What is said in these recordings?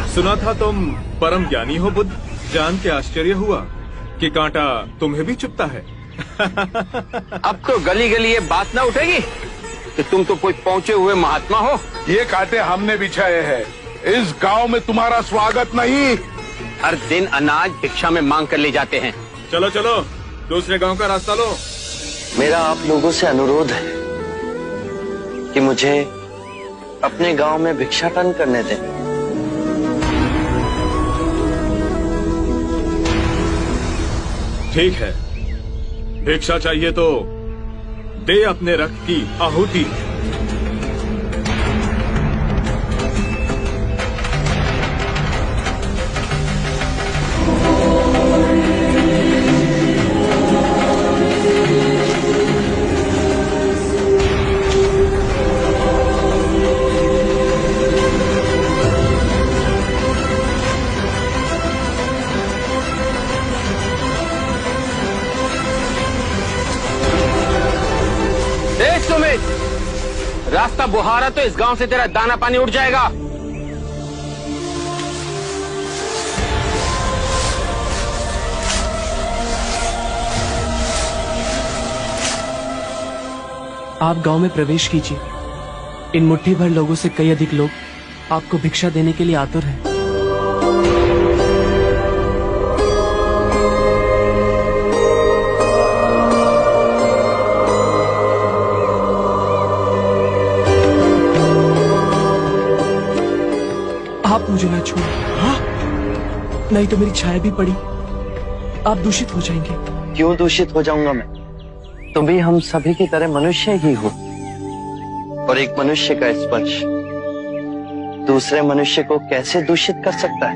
सुना था तुम परम ज्ञानी हो बुद्ध। जान के आश्चर्य हुआ कि कांटा तुम्हें भी चुभता है। अब तो गली गली ये बात ना उठेगी कि तुम तो कोई पहुंचे हुए महात्मा हो। ये कांटे हमने बिछाए हैं। इस गांव में तुम्हारा स्वागत नहीं। हर दिन अनाज भिक्षा में मांग कर ले जाते हैं। चलो चलो, दूसरे गांव का रास्ता लो। मेरा आप लोगों से अनुरोध है कि मुझे अपने गांव में भिक्षाटन करने दें। ठीक है, भिक्षा चाहिए तो दे अपने रक्त की आहुति। रास्ता बुहारा तो इस गांव से तेरा दाना पानी उड़ जाएगा। आप गांव में प्रवेश कीजिए। इन मुट्ठी भर लोगों से कई अधिक लोग आपको भिक्षा देने के लिए आतुर हैं। आप मुझे ना छोड़ें। हाँ? नहीं तो मेरी छाया भी पड़ी, आप दूषित हो जाएंगे। क्यों दूषित हो जाऊंगा मैं? तुम भी हम सभी की तरह मनुष्य ही हो, और एक मनुष्य का स्पर्श दूसरे मनुष्य को कैसे दूषित कर सकता है?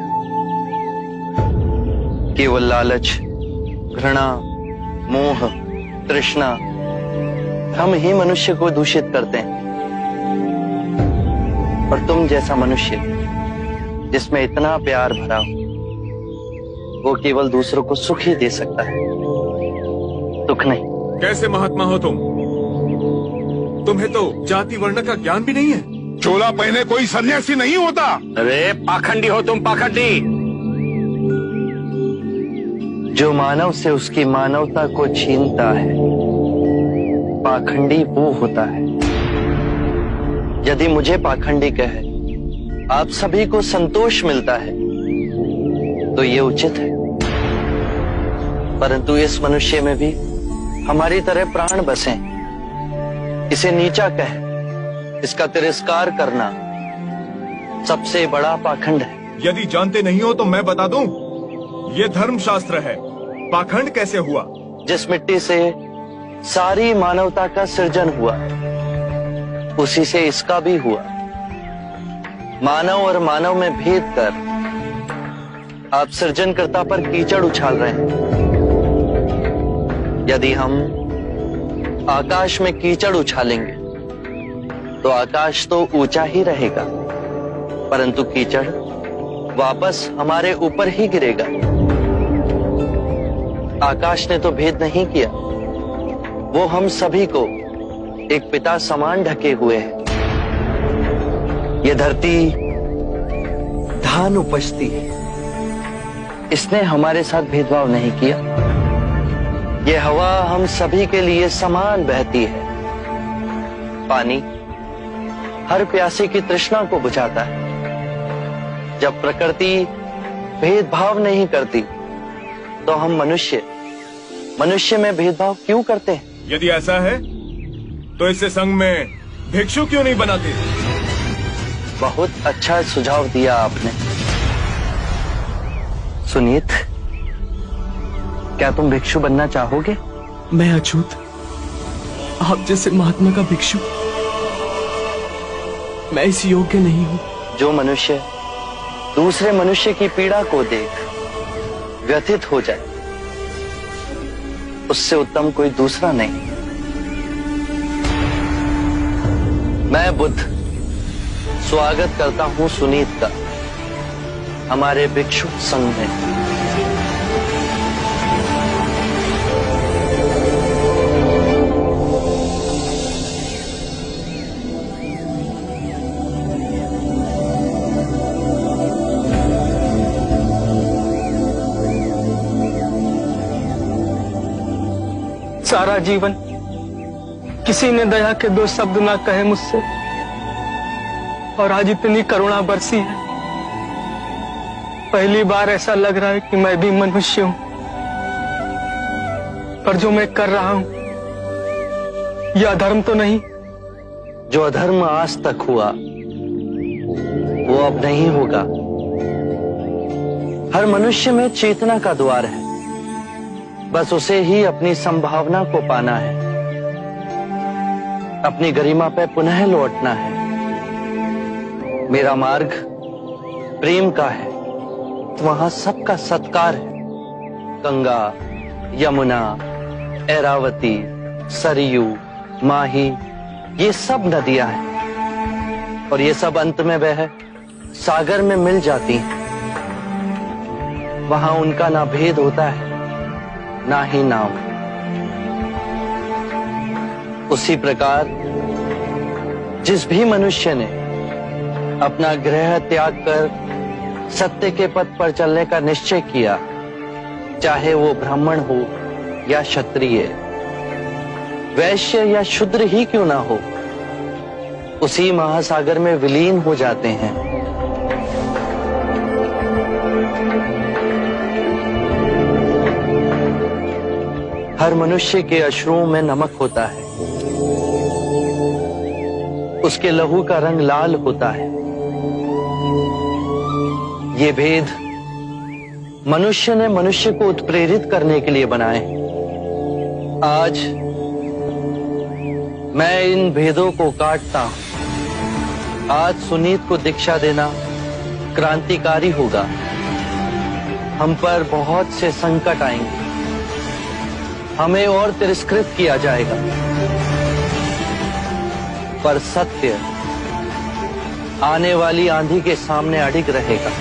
केवल लालच, घृणा, मोह, तृष्णा हम ही मनुष्य को दूषित करते हैं। और तुम जैसा मनुष्य जिसमें इतना प्यार भरा हो, वो केवल दूसरों को सुख ही दे सकता है, दुख नहीं। कैसे महात्मा हो तुम? तुम्हें तो जाति वर्ण का ज्ञान भी नहीं है। चोला पहने कोई सन्यासी नहीं होता। अरे पाखंडी हो तुम, पाखंडी। जो मानव से उसकी मानवता को छीनता है, पाखंडी वो होता है। यदि मुझे पाखंडी कहे आप सभी को संतोष मिलता है तो ये उचित है, परंतु इस मनुष्य में भी हमारी तरह प्राण बसे। इसे नीचा कहे, इसका तिरस्कार करना सबसे बड़ा पाखंड है। यदि जानते नहीं हो तो मैं बता दूं, ये धर्मशास्त्र है। पाखंड कैसे हुआ? जिस मिट्टी से सारी मानवता का सृजन हुआ, उसी से इसका भी हुआ। मानव और मानव में भेद कर आप सृजनकर्ता पर कीचड़ उछाल रहे हैं। यदि हम आकाश में कीचड़ उछालेंगे तो आकाश तो ऊंचा ही रहेगा, परंतु कीचड़ वापस हमारे ऊपर ही गिरेगा। आकाश ने तो भेद नहीं किया, वो हम सभी को एक पिता समान ढके हुए है। ये धरती धान उपजती है, इसने हमारे साथ भेदभाव नहीं किया। ये हवा हम सभी के लिए समान बहती है। पानी हर प्यासे की तृष्णा को बुझाता है। जब प्रकृति भेदभाव नहीं करती तो हम मनुष्य में भेदभाव क्यों करते हैं? यदि ऐसा है तो इससे संघ में भिक्षु क्यों नहीं बनाते? बहुत अच्छा सुझाव दिया आपने। सुनीत, क्या तुम भिक्षु बनना चाहोगे? मैं अछूत, आप जैसे महात्मा का भिक्षु मैं इस योग्य नहीं हूं। जो मनुष्य दूसरे मनुष्य की पीड़ा को देख व्यथित हो जाए, उससे उत्तम कोई दूसरा नहीं। मैं बुद्ध स्वागत करता हूं सुनीत का हमारे भिक्षु संघ में। सारा जीवन किसी ने दया के 2 शब्द ना कहे मुझसे, और आज इतनी करुणा बरसी है। पहली बार ऐसा लग रहा है कि मैं भी मनुष्य हूं, पर जो मैं कर रहा हूं यह अधर्म तो नहीं? जो अधर्म आज तक हुआ वो अब नहीं होगा। हर मनुष्य में चेतना का द्वार है, बस उसे ही अपनी संभावना को पाना है, अपनी गरिमा पे पुनः लौटना है। मेरा मार्ग प्रेम का है, वहां सबका सत्कार है। गंगा, यमुना, ऐरावती, सरयू, माही, ये सब नदियां हैं, और ये सब अंत में वह सागर में मिल जाती हैं। वहां उनका ना भेद होता है, ना ही नाम। उसी प्रकार जिस भी मनुष्य ने अपना ग्रह त्याग कर सत्य के पथ पर चलने का निश्चय किया, चाहे वो ब्राह्मण हो या क्षत्रिय, वैश्य या शूद्र ही क्यों ना हो, उसी महासागर में विलीन हो जाते हैं। हर मनुष्य के अश्रुओं में नमक होता है, उसके लहू का रंग लाल होता है। ये भेद मनुष्य ने मनुष्य को उत्प्रेरित करने के लिए बनाए। आज मैं इन भेदों को काटता हूं। आज सुनीत को दीक्षा देना क्रांतिकारी होगा। हम पर बहुत से संकट आएंगे, हमें और तिरस्कृत किया जाएगा, पर सत्य आने वाली आंधी के सामने अडिग रहेगा।